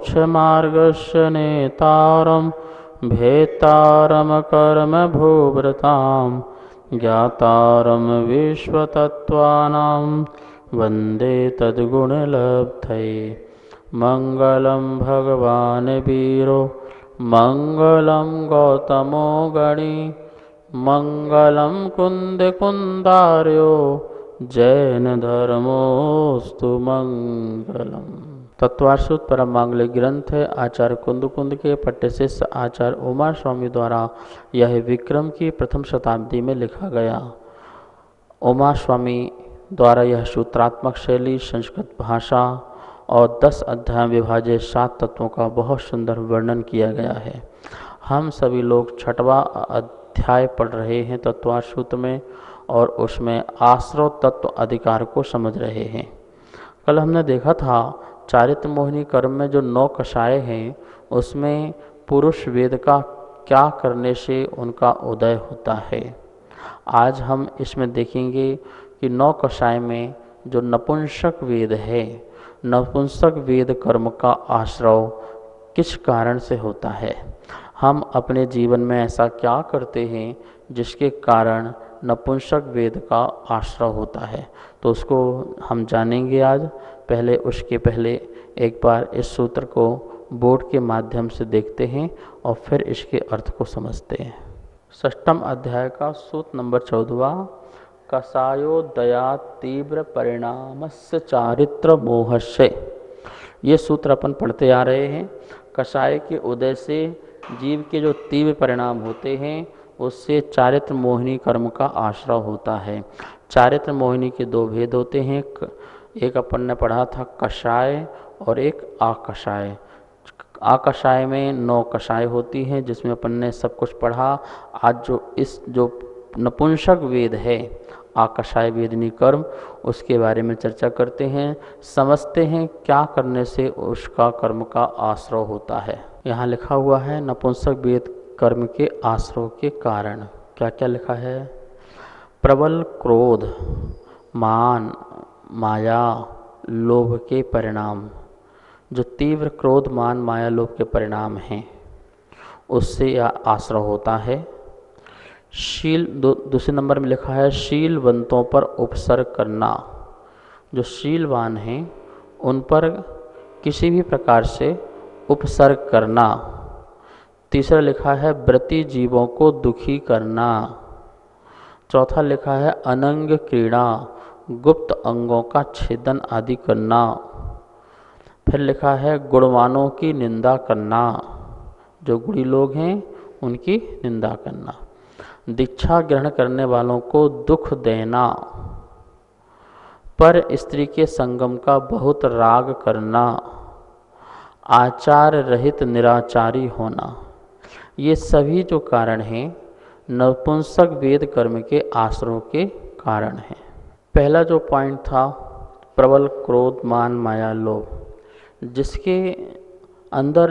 मोक्षमार्गस्य नेतारं भेतारं कर्मभूभृतां ज्ञातारं विश्वतत्त्वानां वन्दे तद्गुणलब्धये। मङ्गलं भगवान् वीरो मङ्गलं गौतमो गणी मङ्गलं कुन्दकुन्दार्यो जैन धर्मोस्तु मंगलम। तत्वार्षुत परम मांगलिक ग्रंथ है। आचार्य कुंद के पट्टे शिष्य आचार्य उमा स्वामी द्वारा यह विक्रम की प्रथम शताब्दी में लिखा गया। उमा स्वामी द्वारा यह सूत्रात्मक शैली, संस्कृत भाषा और 10 अध्याय विभाजित 7 तत्वों का बहुत सुंदर वर्णन किया गया है। हम सभी लोग 6वां अध्याय पढ़ रहे हैं तत्वार्षुत में, और उसमें आश्रव तत्व अधिकार को समझ रहे हैं। कल हमने देखा था चारित्र मोहिनी कर्म में जो 9 कषाय हैं उसमें पुरुष वेद का क्या करने से उनका उदय होता है। आज हम इसमें देखेंगे कि 9 कषाय में जो नपुंसक वेद है, नपुंसक वेद कर्म का आश्रव किस कारण से होता है। हम अपने जीवन में ऐसा क्या करते हैं जिसके कारण नपुंसक वेद का आश्रय होता है, तो उसको हम जानेंगे आज। उसके पहले एक बार इस सूत्र को बोर्ड के माध्यम से देखते हैं और फिर इसके अर्थ को समझते हैं। 6वें अध्याय का सूत्र नंबर 14, कषायो दया तीव्र परिणामस्य चारित्र मोहस्य। ये सूत्र अपन पढ़ते आ रहे हैं। कषाय के उदय से जीव के जो तीव्र परिणाम होते हैं उससे चारित्र मोहिनी कर्म का आश्रय होता है। चारित्र मोहिनी के 2 भेद होते हैं, एक अपन ने पढ़ा था कषाय और एक आकषाय। आकषाय में 9 कषाय होती हैं जिसमें अपन ने सब कुछ पढ़ा। आज जो नपुंसक वेद है आकषाय वेदनी कर्म, उसके बारे में चर्चा करते हैं, समझते हैं क्या करने से उसका कर्म का आश्रय होता है। यहाँ लिखा हुआ है नपुंसक वेद कर्म के आश्रय के कारण। क्या क्या लिखा है। प्रबल क्रोध, मान, माया, लोभ के परिणाम। जो तीव्र क्रोध, मान, माया, लोभ के परिणाम हैं उससे यह आश्रय होता है। शील, दूसरे नंबर में लिखा है शीलवंतों पर उपसर्ग करना। जो शीलवान हैं उन पर किसी भी प्रकार से उपसर्ग करना। तीसरा लिखा है व्रती जीवों को दुखी करना। चौथा लिखा है अनंग क्रीड़ा, गुप्त अंगों का छेदन आदि करना। फिर लिखा है गुणवानों की निंदा करना, जो गुणी लोग हैं उनकी निंदा करना। दीक्षा ग्रहण करने वालों को दुख देना, पर स्त्री के संगम का बहुत राग करना, आचार रहित निराचारी होना। ये सभी जो कारण हैं नपुंसक वेद कर्म के आश्रयों के कारण हैं। पहला जो पॉइंट था प्रबल क्रोध, मान, माया, लोभ, जिसके अंदर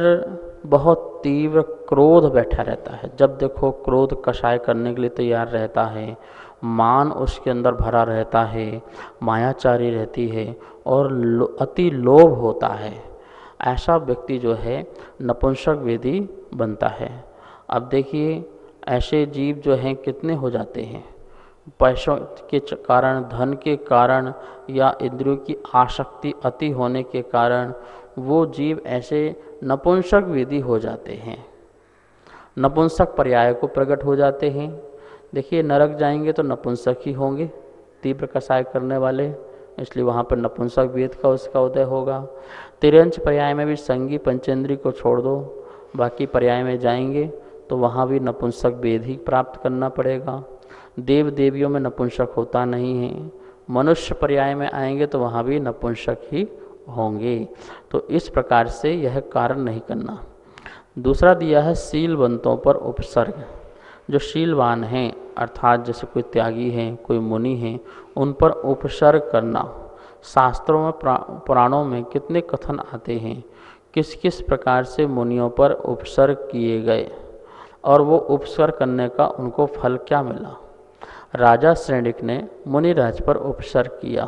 बहुत तीव्र क्रोध बैठा रहता है। जब देखो क्रोध कषाय करने के लिए तैयार रहता है, मान उसके अंदर भरा रहता है, मायाचारी रहती है और अति लोभ होता है। ऐसा व्यक्ति जो है नपुंसक वेदी बनता है। अब देखिए ऐसे जीव जो हैं कितने हो जाते हैं। पैसों के कारण, धन के कारण या इंद्रियों की आसक्ति अति होने के कारण वो जीव ऐसे नपुंसक वेदी हो जाते हैं, नपुंसक पर्याय को प्रकट हो जाते हैं। देखिए नरक जाएंगे तो नपुंसक ही होंगे, तीव्र कषाय करने वाले, इसलिए वहाँ पर नपुंसक वेद का उसका उदय होगा। तिर्यंच पर्याय में भी संगी पंचेंद्री को छोड़ दो, बाकी पर्याय में जाएंगे तो वहाँ भी नपुंसक वेद ही प्राप्त करना पड़ेगा। देव देवियों में नपुंसक होता नहीं है। मनुष्य पर्याय में आएंगे तो वहाँ भी नपुंसक ही होंगे। तो इस प्रकार से यह कारण नहीं करना। दूसरा दिया है शीलवंतों पर उपसर्ग। जो शीलवान हैं अर्थात जैसे कोई त्यागी हैं, कोई मुनि हैं, उन पर उपसर्ग करना। शास्त्रों में पुराणों में कितने कथन आते हैं किस किस प्रकार से मुनियों पर उपसर्ग किए गए और वो उपसर्ग करने का उनको फल क्या मिला। राजा श्रेणिक ने मुनिराज पर उपसर्ग किया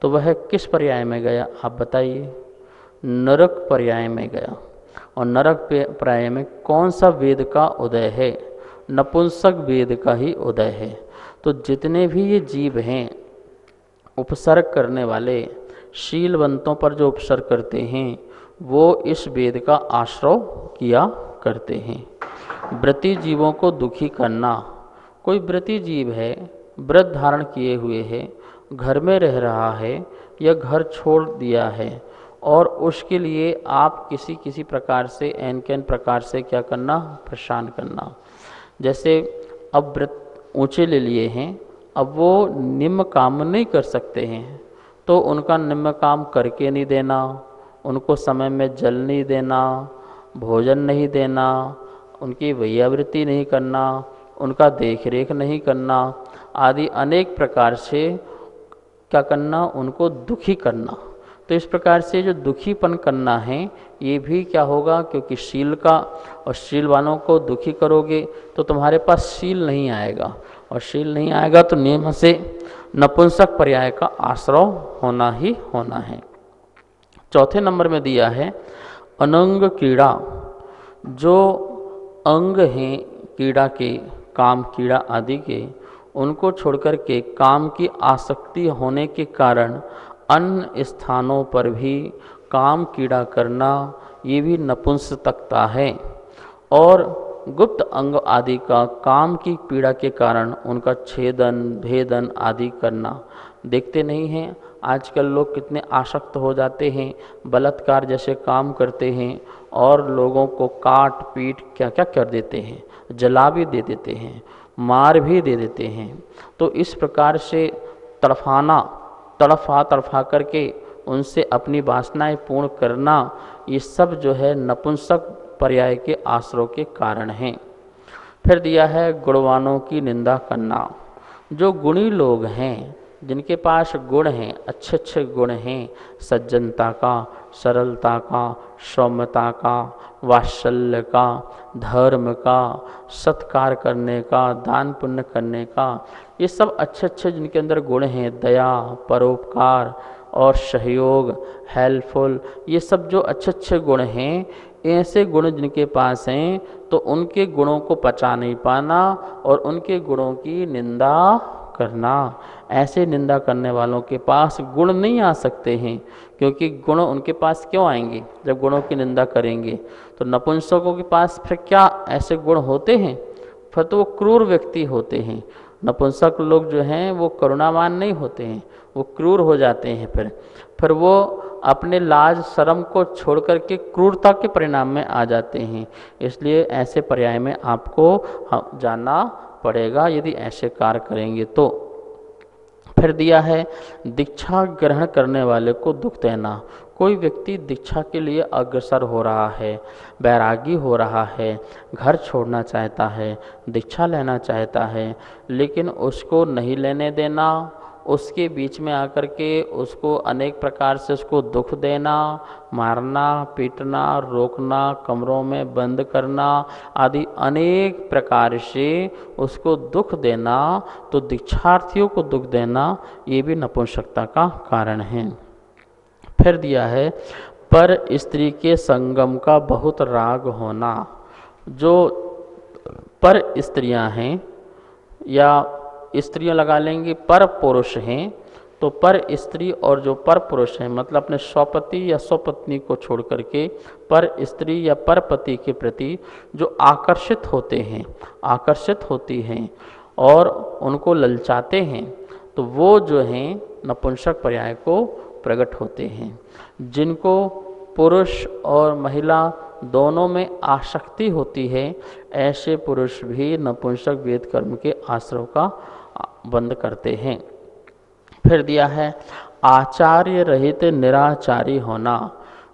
तो वह किस पर्याय में गया आप बताइए। नरक पर्याय में गया। और नरक पर्याय में कौन सा वेद का उदय है? नपुंसक वेद का ही उदय है। तो जितने भी ये जीव हैं उपसर्ग करने वाले, शीलवंतों पर जो उपसर्ग करते हैं वो इस वेद का आश्रय किया करते हैं। व्रती जीवों को दुखी करना, कोई व्रती जीव है, व्रत धारण किए हुए है, घर में रह रहा है या घर छोड़ दिया है और उसके लिए आप किसी किसी प्रकार से एन कैन प्रकार से क्या करना? परेशान करना। जैसे अब व्रत ऊंचे ले लिए हैं, अब वो निम्न काम नहीं कर सकते हैं, तो उनका निम्न काम करके नहीं देना, उनको समय में जल नहीं देना, भोजन नहीं देना, उनकी वैयावृत्ति नहीं करना, उनका देख रेख नहीं करना आदि अनेक प्रकार से क्या करना? उनको दुखी करना। तो इस प्रकार से जो दुखीपन करना है ये भी क्या होगा? क्योंकि शील का, और शील वालों को दुखी करोगे तो तुम्हारे पास शील नहीं आएगा, और शील नहीं आएगा तो नियम से नपुंसक पर्याय का आश्रय होना ही होना है। चौथे नंबर में दिया है अनंग कीड़ा। जो अंग हैं कीड़ा के, काम कीड़ा आदि के, उनको छोड़कर के काम की आसक्ति होने के कारण अन्य स्थानों पर भी काम कीड़ा करना, ये भी नपुंसकता है। और गुप्त अंग आदि का काम की पीड़ा के कारण उनका छेदन भेदन आदि करना। देखते नहीं हैं आजकल लोग कितने आसक्त हो जाते हैं, बलात्कार जैसे काम करते हैं और लोगों को काट पीट क्या क्या कर देते हैं, जला भी दे देते हैं, मार भी दे देते हैं। तो इस प्रकार से तड़फाना, तड़फा करके उनसे अपनी वासनाएं पूर्ण करना, ये सब जो है नपुंसक पर्याय के आश्रय के कारण हैं। फिर दिया है गुणवानों की निंदा करना। जो गुणी लोग हैं, जिनके पास गुण हैं, अच्छे अच्छे गुण हैं, सज्जनता का, सरलता का, सौम्यता का, वात्सल्य का, धर्म का, सत्कार करने का, दान पुण्य करने का, ये सब अच्छे अच्छे जिनके अंदर गुण हैं, दया, परोपकार और सहयोग, हेल्पफुल, ये सब जो अच्छे अच्छे गुण हैं, ऐसे गुण जिनके पास हैं तो उनके गुणों को पचा नहीं पाना और उनके गुणों की निंदा करना। ऐसे निंदा करने वालों के पास गुण नहीं आ सकते हैं, क्योंकि गुण उनके पास क्यों आएंगे जब गुणों की निंदा करेंगे? तो नपुंसकों के पास फिर क्या ऐसे गुण होते हैं? फिर तो वो क्रूर व्यक्ति होते हैं। नपुंसक लोग जो हैं वो करुणावान नहीं होते हैं, वो क्रूर हो जाते हैं। फिर वो अपने लाज शर्म को छोड़ करके क्रूरता के परिणाम में आ जाते हैं। इसलिए ऐसे पर्याय में आपको जानना पड़ेगा यदि ऐसे कार्य करेंगे तो। फिर दिया है दीक्षा ग्रहण करने वाले को दुख देना। कोई व्यक्ति दीक्षा के लिए अग्रसर हो रहा है, बैरागी हो रहा है, घर छोड़ना चाहता है, दीक्षा लेना चाहता है, लेकिन उसको नहीं लेने देना, उसके बीच में आकर के उसको अनेक प्रकार से उसको दुख देना, मारना, पीटना, रोकना, कमरों में बंद करना आदि अनेक प्रकार से उसको दुख देना, तो दीक्षार्थियों को दुख देना ये भी नपुंसकता का कारण है। फिर दिया है पर स्त्री के संगम का बहुत राग होना। जो पर स्त्रियां हैं या स्त्रियां लगा लेंगे पर पुरुष हैं, तो पर स्त्री और जो पर पुरुष हैं मतलब अपने स्वपति या स्वपत्नी को छोड़ करके पर स्त्री या पर पति के प्रति जो आकर्षित होते हैं, आकर्षित होती हैं और उनको ललचाते हैं, तो वो जो हैं नपुंसक पर्याय को प्रकट होते हैं। जिनको पुरुष और महिला दोनों में आसक्ति होती है, ऐसे पुरुष भी नपुंसक वेद कर्म के आश्रय का बंद करते हैं। फिर दिया है आचार्य रहित निराचारी होना।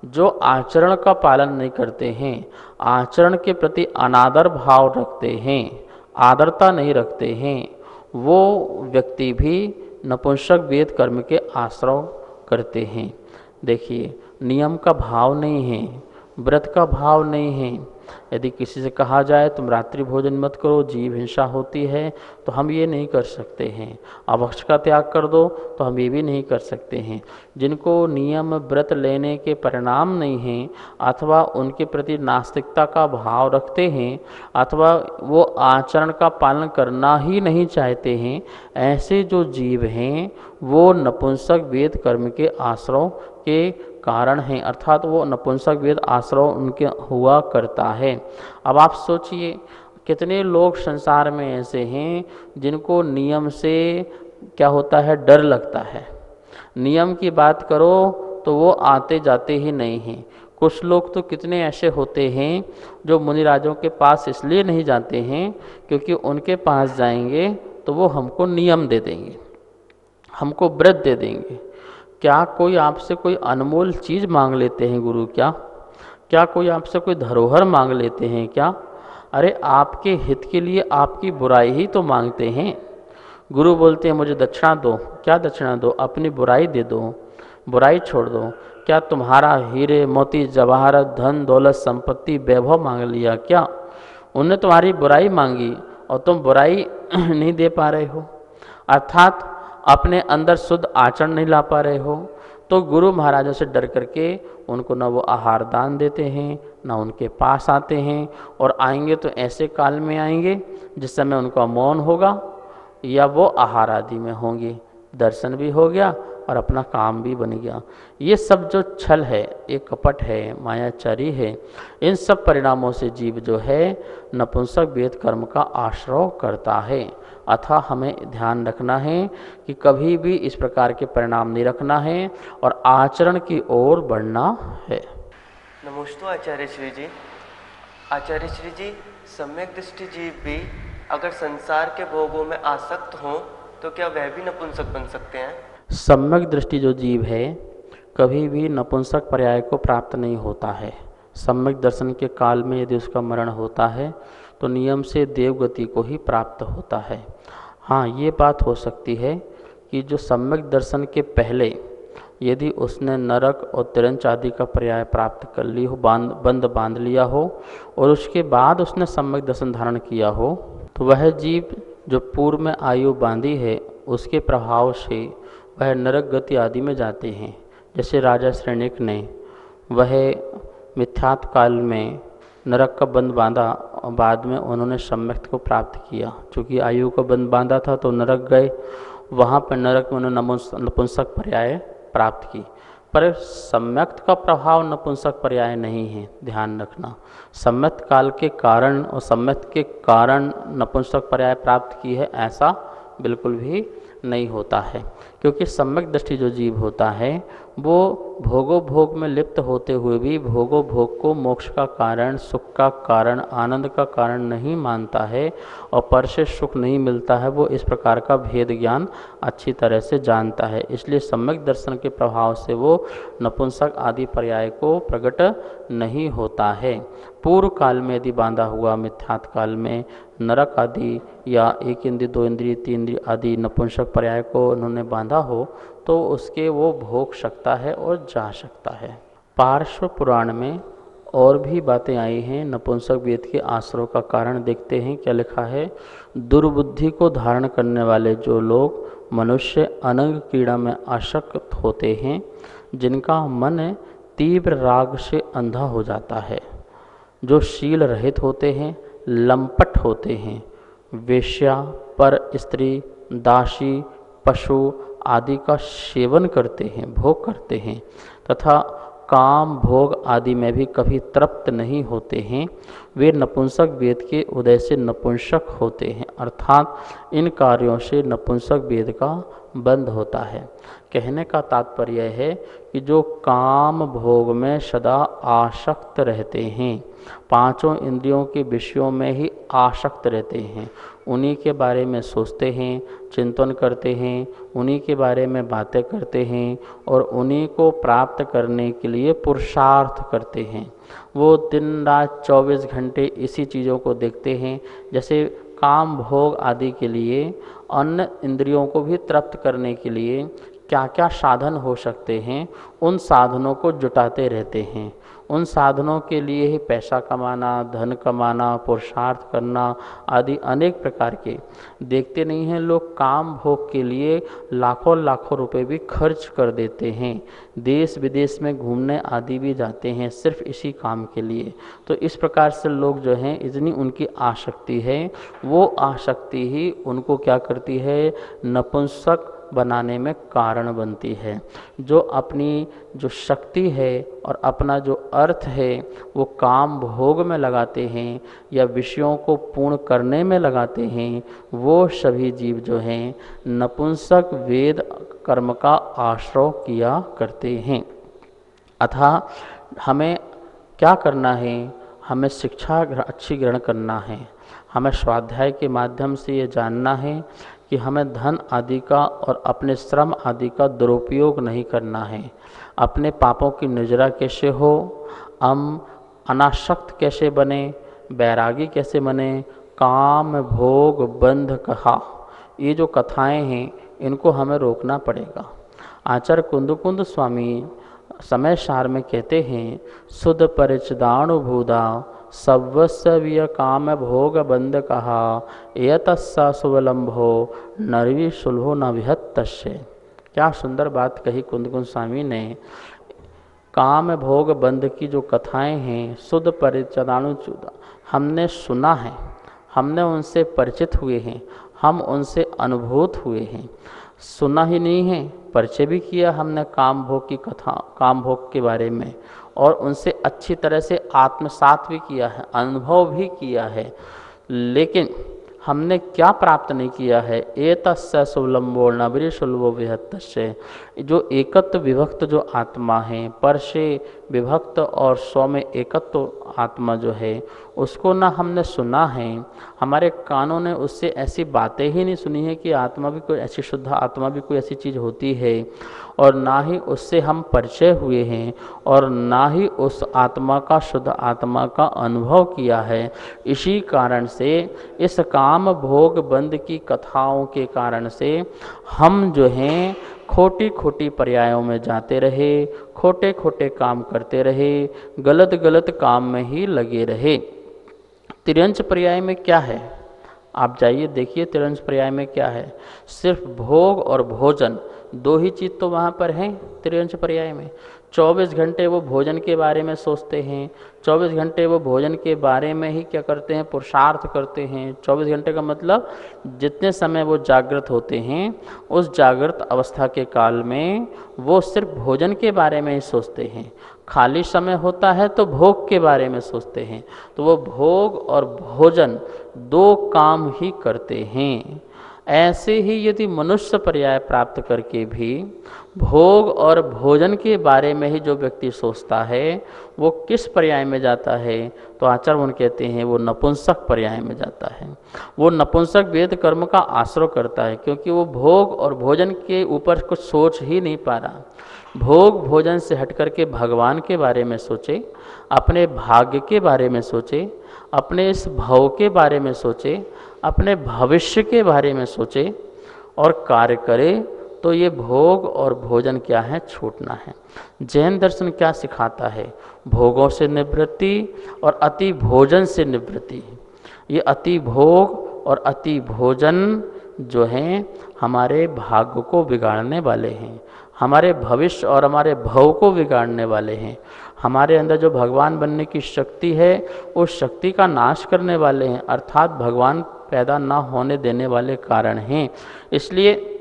जो आचरण का पालन नहीं करते हैं, आचरण के प्रति अनादर भाव रखते हैं, आदरता नहीं रखते हैं, वो व्यक्ति भी नपुंसक वेद कर्म के आश्रय करते हैं। देखिए नियम का भाव नहीं है, व्रत का भाव नहीं है। यदि किसी से कहा जाए तुम रात्रि भोजन मत करो, जीव हिंसा होती है, तो हम ये नहीं कर सकते हैं। अभक्ष का त्याग कर दो, तो हम ये भी नहीं कर सकते हैं। जिनको नियम व्रत लेने के परिणाम नहीं हैं, अथवा उनके प्रति नास्तिकता का भाव रखते हैं, अथवा वो आचरण का पालन करना ही नहीं चाहते हैं, ऐसे जो जीव हैं वो नपुंसक वेद कर्म के आश्रय के कारण हैं, अर्थात वो नपुंसक वेद आश्रय उनके हुआ करता है। अब आप सोचिए कितने लोग संसार में ऐसे हैं जिनको नियम से क्या होता है, डर लगता है। नियम की बात करो तो वो आते जाते ही नहीं हैं। कुछ लोग तो कितने ऐसे होते हैं जो मुनिराजों के पास इसलिए नहीं जाते हैं क्योंकि उनके पास जाएंगे तो वो हमको नियम दे देंगे, हमको व्रत दे देंगे। क्या कोई आपसे कोई अनमोल चीज़ मांग लेते हैं गुरु? क्या कोई आपसे कोई धरोहर मांग लेते हैं क्या? अरे आपके हित के लिए आपकी बुराई ही तो मांगते हैं। गुरु बोलते हैं मुझे दक्षिणा दो। क्या दक्षिणा दो? अपनी बुराई दे दो, बुराई छोड़ दो। क्या तुम्हारा हीरे मोती जवाहरत धन दौलत संपत्ति वैभव मांग लिया क्या? उन्होंने तुम्हारी बुराई मांगी और तुम बुराई नहीं दे पा रहे हो, अर्थात अपने अंदर शुद्ध आचरण नहीं ला पा रहे हो। तो गुरु महाराजों से डर करके उनको न वो आहार दान देते हैं, न उनके पास आते हैं, और आएंगे तो ऐसे काल में आएंगे जिस समय उनका मौन होगा या वो आहार आदि में होंगे। दर्शन भी हो गया और अपना काम भी बन गया। ये सब जो छल है, ये कपट है, मायाचारी है, इन सब परिणामों से जीव जो है नपुंसक वेद कर्म का आश्रय करता है। अतः हमें ध्यान रखना है कि कभी भी इस प्रकार के परिणाम नहीं रखना है और आचरण की ओर बढ़ना है। नमोस्तु आचार्य श्री जी। आचार्य श्री जी, सम्यक दृष्टि जीव भी अगर संसार के भोगों में आसक्त हों तो क्या वह भी नपुंसक बन सकते हैं? सम्यक दृष्टि जो जीव है कभी भी नपुंसक पर्याय को प्राप्त नहीं होता है। सम्यक दर्शन के काल में यदि उसका मरण होता है तो नियम से देवगति को ही प्राप्त होता है। हाँ, ये बात हो सकती है कि जो सम्यक दर्शन के पहले यदि उसने नरक और तिरंच आदि का पर्याय प्राप्त कर ली हो, बंद बांध लिया हो, और उसके बाद उसने सम्यक दर्शन धारण किया हो, तो वह जीव जो पूर्व में आयु बांधी है उसके प्रभाव से वह नरक गति आदि में जाते हैं। जैसे राजा श्रेणिक ने वह मिथ्यात काल में नरक का बंद बांधा और बाद में उन्होंने सम्यक को प्राप्त किया। चूँकि आयु का बंद बांधा था तो नरक गए, वहाँ पर नरक में उन्होंने नपुंसक पर्याय प्राप्त की। पर सम्यक का प्रभाव नपुंसक पर्याय नहीं है, ध्यान रखना। सम्यक काल के कारण और सम्यक के कारण नपुंसक पर्याय प्राप्त की है ऐसा बिल्कुल भी नहीं होता है। क्योंकि सम्यक दृष्टि जो जीव होता है वो भोगो भोग में लिप्त होते हुए भी भोगो भोग को मोक्ष का कारण, सुख का कारण, आनंद का कारण नहीं मानता है और पर से सुख नहीं मिलता है। वो इस प्रकार का भेद ज्ञान अच्छी तरह से जानता है। इसलिए सम्यक दर्शन के प्रभाव से वो नपुंसक आदि पर्याय को प्रकट नहीं होता है। पूर्व काल में यदि बांधा हुआ मिथ्यात काल में नरक आदि या एक इंद्रिय, दो इंद्रिय, तीन इंद्रिय आदि नपुंसक पर्याय को उन्होंने बांधा हो तो उसके वो भोग सकता है और जा सकता है। पार्श्व पुराण में और भी बातें आई हैं नपुंसक वेद के आश्रय का कारण। देखते हैं क्या लिखा है। दुर्बुद्धि को धारण करने वाले जो लोग मनुष्य अनंग क्रीड़ा में आसक्त होते हैं, जिनका मन तीव्र राग से अंधा हो जाता है, जो शील रहित होते हैं, लंपट होते हैं, वेश्या, पर स्त्री, दासी, पशु आदि का सेवन करते हैं, भोग करते हैं तथा काम भोग आदि में भी कभी तृप्त नहीं होते हैं, वे नपुंसक वेद के उदय से नपुंसक होते हैं। अर्थात इन कार्यों से नपुंसक वेद का बंध होता है। कहने का तात्पर्य है कि जो काम भोग में सदा आसक्त रहते हैं, पांचों इंद्रियों के विषयों में ही आसक्त रहते हैं, उन्हीं के बारे में सोचते हैं, चिंतन करते हैं, उन्हीं के बारे में बातें करते हैं और उन्हीं को प्राप्त करने के लिए पुरुषार्थ करते हैं। वो दिन रात 24 घंटे इसी चीज़ों को देखते हैं। जैसे काम भोग आदि के लिए, अन्य इंद्रियों को भी तृप्त करने के लिए क्या क्या साधन हो सकते हैं, उन साधनों को जुटाते रहते हैं, उन साधनों के लिए ही पैसा कमाना, धन कमाना, पुरुषार्थ करना आदि अनेक प्रकार के देखते नहीं हैं लोग, काम भोग के लिए लाखों लाखों रुपए भी खर्च कर देते हैं, देश विदेश में घूमने आदि भी जाते हैं सिर्फ इसी काम के लिए। तो इस प्रकार से लोग जो हैं, इतनी उनकी आसक्ति है, वो आसक्ति ही उनको क्या करती है, नपुंसक बनाने में कारण बनती है। जो अपनी जो शक्ति है और अपना जो अर्थ है वो काम भोग में लगाते हैं या विषयों को पूर्ण करने में लगाते हैं, वो सभी जीव जो हैं नपुंसक वेद कर्म का आश्रय किया करते हैं। अतः हमें क्या करना है, हमें शिक्षा अच्छी ग्रहण करना है, हमें स्वाध्याय के माध्यम से ये जानना है कि हमें धन आदि का और अपने श्रम आदि का दुरुपयोग नहीं करना है, अपने पापों की निजरा कैसे हो, हम अनासक्त कैसे बने, बैरागी कैसे बने, काम भोग बंध कहा, ये जो कथाएं हैं इनको हमें रोकना पड़ेगा। आचार्य कुंद स्वामी समय सार में कहते हैं, सुध परिचदानुभूदा सर्वस्वीय काम भोग बंद कहा, एतस्सा सुवलंभो नरवी सुलभो न विहत्तस्य। क्या सुंदर बात कही कुंद स्वामी ने। काम भोग बंद की जो कथाएं हैं, शुद्ध परिचदानुचूदा, हमने सुना है, हमने उनसे परिचित हुए हैं, हम उनसे अनुभूत हुए हैं। सुना ही नहीं है, परिचय भी किया हमने काम भोग की कथा, काम भोग के बारे में, और उनसे अच्छी तरह से आत्मसात भी किया है, अनुभव भी किया है। लेकिन हमने क्या प्राप्त नहीं किया है, एतस्य सुलंबो नबरी सुलभो विहत्तस्य। जो एकत्व विभक्त जो आत्मा है, पर से विभक्त और स्व में एकत्व आत्मा जो है, उसको ना हमने सुना है, हमारे कानों ने उससे ऐसी बातें ही नहीं सुनी है कि आत्मा भी कोई ऐसी शुद्ध आत्मा भी कोई ऐसी चीज़ होती है, और ना ही उससे हम परिचय हुए हैं, और ना ही उस आत्मा का, शुद्ध आत्मा का अनुभव किया है। इसी कारण से इस काम भोग बंद की कथाओं के कारण से हम जो हैं खोटी खोटी पर्यायों में जाते रहे, खोटे खोटे काम करते रहे, गलत गलत काम में ही लगे रहे। तिर्यंच पर्याय में क्या है, आप जाइए देखिए तिर्यंच पर्याय में क्या है। सिर्फ भोग और भोजन, दो ही चीज़ तो वहाँ पर हैं तिर्यंच पर्याय में। 24 घंटे वो भोजन के बारे में सोचते हैं, 24 घंटे वो भोजन के बारे में ही क्या करते हैं, पुरुषार्थ करते हैं। 24 घंटे का मतलब जितने समय वो जागृत होते हैं, उस जागृत अवस्था के काल में वो सिर्फ भोजन के बारे में ही सोचते हैं। खाली समय होता है तो भोग के बारे में सोचते हैं, तो वो भोग और भोजन दो काम ही करते हैं। ऐसे ही यदि मनुष्य पर्याय प्राप्त करके भी भोग और भोजन के बारे में ही जो व्यक्ति सोचता है, वो किस पर्याय में जाता है, तो आचार्य मुनि कहते हैं वो नपुंसक पर्याय में जाता है। वो नपुंसक वेद कर्म का आश्रय करता है, क्योंकि वो भोग और भोजन के ऊपर कुछ सोच ही नहीं पा रहा। भोग भोजन से हट करके भगवान के बारे में सोचे, अपने भाग्य के बारे में सोचे, अपने इस भव के बारे में सोचे, अपने भविष्य के बारे में सोचे और कार्य करे, तो ये भोग और भोजन क्या है, छूटना है। जैन दर्शन क्या सिखाता है, भोगों से निवृत्ति और अति भोजन से निवृत्ति। ये अति भोग और अति भोजन जो हैं हमारे भाग्य को बिगाड़ने वाले हैं, हमारे भविष्य और हमारे भव को बिगाड़ने वाले हैं। हमारे अंदर जो भगवान बनने की शक्ति है, उस शक्ति का नाश करने वाले हैं, अर्थात भगवान पैदा ना होने देने वाले कारण हैं। इसलिए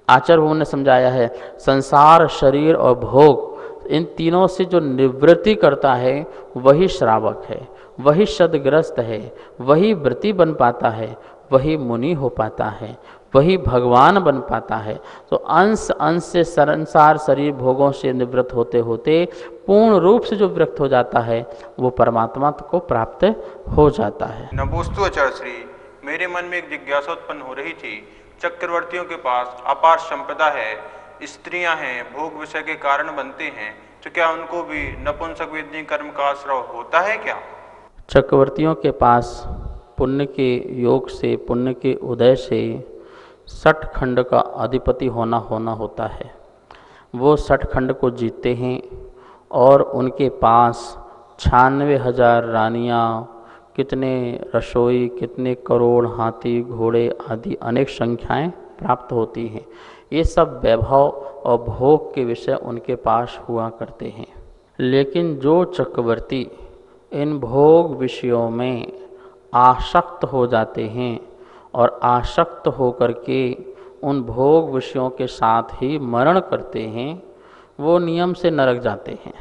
आचार्य ने समझाया है, संसार, शरीर और भोग, इन तीनों से जो निवृत्ति करता है वही श्रावक है, वही सद्ग्रस्त है, वही व्रती बन पाता है, वही मुनि हो पाता है, वही भगवान बन पाता है। तो अंश अंश से संसार, शरीर, भोगों से निवृत्त होते होते पूर्ण रूप से जो विरक्त हो जाता है, वो परमात्मा को प्राप्त हो जाता है। नमोस्तु आचार्य श्री, मेरे मन में एक जिज्ञासा उत्पन्न हो रही थी। चक्रवर्तियों के पास अपार संपदा है, स्त्रियां हैं, भोग विषय के कारण बनते हैं, तो क्या उनको भी नपुंसक वेदनी कर्म का आश्रय होता है क्या? चक्रवर्तियों के पास पुण्य के योग से, पुण्य के उदय से 60 खंड का अधिपति होना होता है। वो 60 खंड को जीतते हैं और उनके पास 96,000 रानियाँ, कितने रसोई, कितने करोड़ हाथी घोड़े आदि अनेक संख्याएं प्राप्त होती हैं। ये सब वैभव और भोग के विषय उनके पास हुआ करते हैं। लेकिन जो चक्रवर्ती इन भोग विषयों में आसक्त हो जाते हैं और आसक्त होकर के उन भोग विषयों के साथ ही मरण करते हैं, वो नियम से नरक जाते हैं।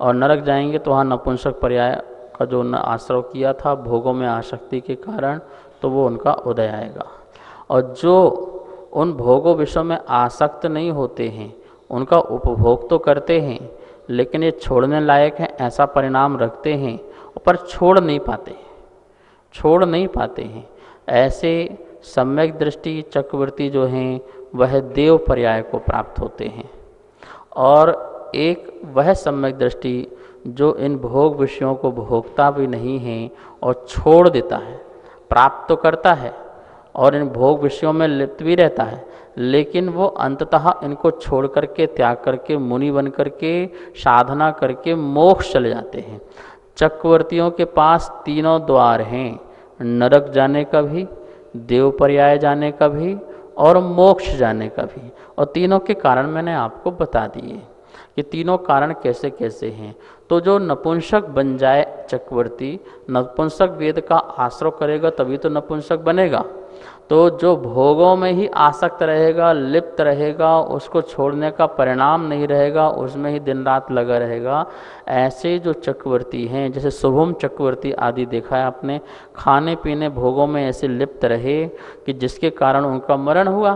और नरक जाएंगे तो वहाँ नपुंसक पर्याय का जो आश्रव किया था भोगों में आसक्ति के कारण, तो वो उनका उदय आएगा। और जो उन भोगों विषयों में आसक्त नहीं होते हैं, उनका उपभोग तो करते हैं, लेकिन ये छोड़ने लायक हैं ऐसा परिणाम रखते हैं, पर छोड़ नहीं पाते हैं। ऐसे सम्यक दृष्टि चक्रवर्ती जो हैं वह देव पर्याय को प्राप्त होते हैं। और एक वह सम्यक दृष्टि जो इन भोग विषयों को भोगता भी नहीं है और छोड़ देता है, प्राप्त तो करता है और इन भोग विषयों में लिप्त भी रहता है, लेकिन वो अंततः इनको छोड़ करके, त्याग करके, मुनि बन करके, साधना करके मोक्ष चले जाते हैं। चक्रवर्तियों के पास तीनों द्वार हैं, नरक जाने का भी, देव पर्याय जाने का भी और मोक्ष जाने का भी। और तीनों के कारण मैंने आपको बता दिए कि तीनों कारण कैसे कैसे हैं। तो जो नपुंसक बन जाए चक्रवर्ती, नपुंसक वेद का आश्रय करेगा तभी तो नपुंसक बनेगा। तो जो भोगों में ही आसक्त रहेगा, लिप्त रहेगा, उसको छोड़ने का परिणाम नहीं रहेगा, उसमें ही दिन रात लगा रहेगा, ऐसे जो चक्रवर्ती हैं, जैसे शुभम चक्रवर्ती आदि देखा है आपने, खाने पीने भोगों में ऐसे लिप्त रहे कि जिसके कारण उनका मरण हुआ।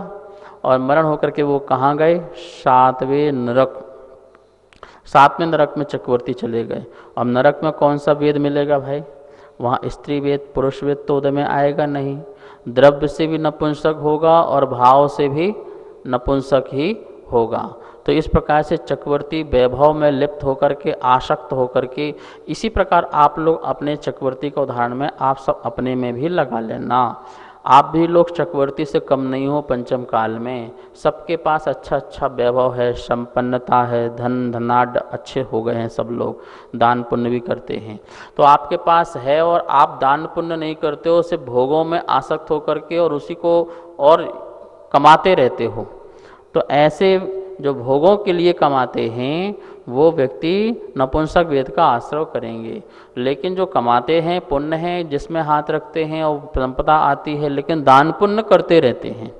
और मरण होकर के वो कहाँ गए? सातवें नरक में चक्रवर्ती चले गए। अब नरक में कौन सा वेद मिलेगा भाई? वहाँ स्त्री वेद, पुरुष वेद तो उदय में आएगा नहीं। द्रव्य से भी नपुंसक होगा और भाव से भी नपुंसक ही होगा। तो इस प्रकार से चक्रवर्ती वैभव में लिप्त होकर के, आसक्त होकर के, इसी प्रकार आप लोग अपने चक्रवर्ती का उदाहरण में आप सब अपने में भी लगा लेना। आप भी लोग चक्रवर्ती से कम नहीं हो पंचम काल में। सबके पास अच्छा अच्छा वैभव है, संपन्नता है, धन धनाढ़ अच्छे हो गए हैं, सब लोग दान पुण्य भी करते हैं। तो आपके पास है और आप दान पुण्य नहीं करते हो, सिर्फ भोगों में आसक्त होकर के और उसी को और कमाते रहते हो। तो ऐसे जो भोगों के लिए कमाते हैं वो व्यक्ति नपुंसक वेद का आश्रय करेंगे। लेकिन जो कमाते हैं, पुण्य हैं, जिसमें हाथ रखते हैं और संपदा आती है, लेकिन दान पुण्य करते रहते हैं,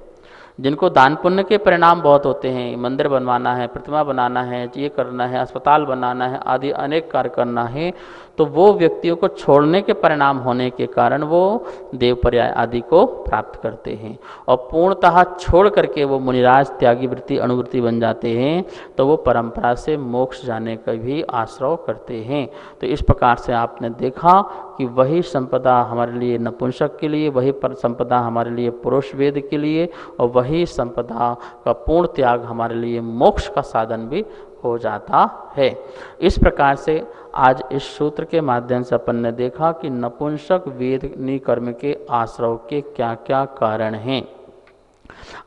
जिनको दान पुण्य के परिणाम बहुत होते हैं, मंदिर बनवाना है, प्रतिमा बनाना है, ये करना है, अस्पताल बनाना है, आदि अनेक कार्य करना है, तो वो व्यक्तियों को छोड़ने के परिणाम होने के कारण वो देव पर्याय आदि को प्राप्त करते हैं। और पूर्णतः छोड़ करके वो मुनिराज त्यागी वृत्ति अनुवृत्ति बन जाते हैं, तो वो परंपरा से मोक्ष जाने का भी आश्रय करते हैं। तो इस प्रकार से आपने देखा कि वही संपदा हमारे लिए नपुंसक के लिए, वही पर संपदा हमारे लिए पुरुष वेद के लिए, और वही संपदा का पूर्ण त्याग हमारे लिए मोक्ष का साधन भी हो जाता है। इस प्रकार से आज इस सूत्र के माध्यम से अपन ने देखा कि नपुंसक वेदनी कर्म के आश्रय के क्या क्या कारण हैं।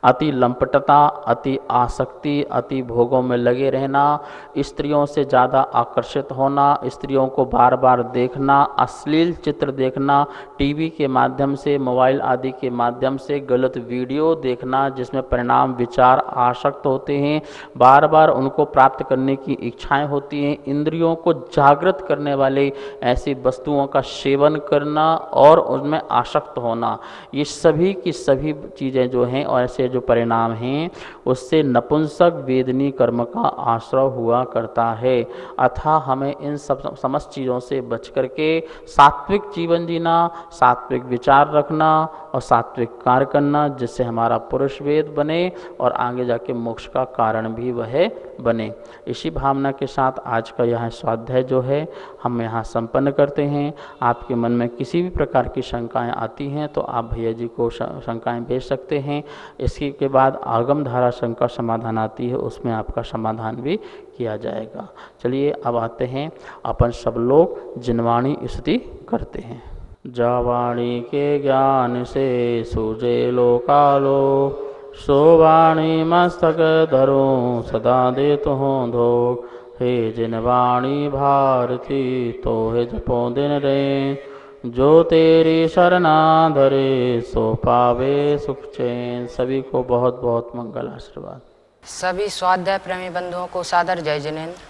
अति लंपटता, अति आसक्ति, अति भोगों में लगे रहना, स्त्रियों से ज़्यादा आकर्षित होना, स्त्रियों को बार बार देखना, अश्लील चित्र देखना, टीवी के माध्यम से, मोबाइल आदि के माध्यम से गलत वीडियो देखना, जिसमें परिणाम विचार आसक्त होते हैं, बार बार उनको प्राप्त करने की इच्छाएं होती हैं, इंद्रियों को जागृत करने वाले ऐसी वस्तुओं का सेवन करना और उनमें आसक्त होना, ये सभी की सभी चीज़ें जो हैं और ऐसे जो परिणाम हैं उससे नपुंसक वेदनी कर्म का आश्रय हुआ करता है। अतः हमें इन सब समस्त चीज़ों से बच करके सात्विक जीवन जीना, सात्विक विचार रखना और सात्विक कार्य करना, जिससे हमारा पुरुष वेद बने और आगे जाके मोक्ष का कारण भी वह बने। इसी भावना के साथ आज का यह स्वाध्याय जो है हम यहाँ संपन्न करते हैं। आपके मन में किसी भी प्रकार की शंकाएं आती हैं तो आप भैया जी को शंकाएं भेज सकते हैं। इसके के बाद आगम धारा शंका समाधान आती है, उसमें आपका समाधान भी किया जाएगा। चलिए अब आते हैं, अपन सब लोग जिनवाणी स्तुति करते हैं। जावाणी के ज्ञान से सूझे लोकालो, सो वाणी मस्तक धरो सदा देत हो धो। हे जिन वाणी भारती तो है जपो दिन रे, जो तेरी शरणा धरे सो पावे सुख चैन। सभी को बहुत बहुत मंगल आशीर्वाद। सभी स्वाध्याय प्रेमी बंधुओं को सादर जय जिनेन्द्र।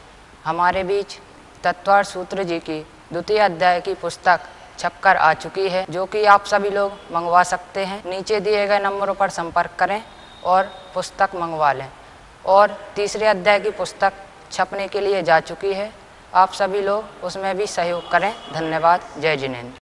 हमारे बीच तत्वार्थ सूत्र जी की द्वितीय अध्याय की पुस्तक छपकर आ चुकी है, जो कि आप सभी लोग मंगवा सकते हैं। नीचे दिए गए नंबरों पर संपर्क करें और पुस्तक मंगवा लें। और तीसरे अध्याय की पुस्तक छपने के लिए जा चुकी है, आप सभी लोग उसमें भी सहयोग करें। धन्यवाद। जय जिनेन्द्र।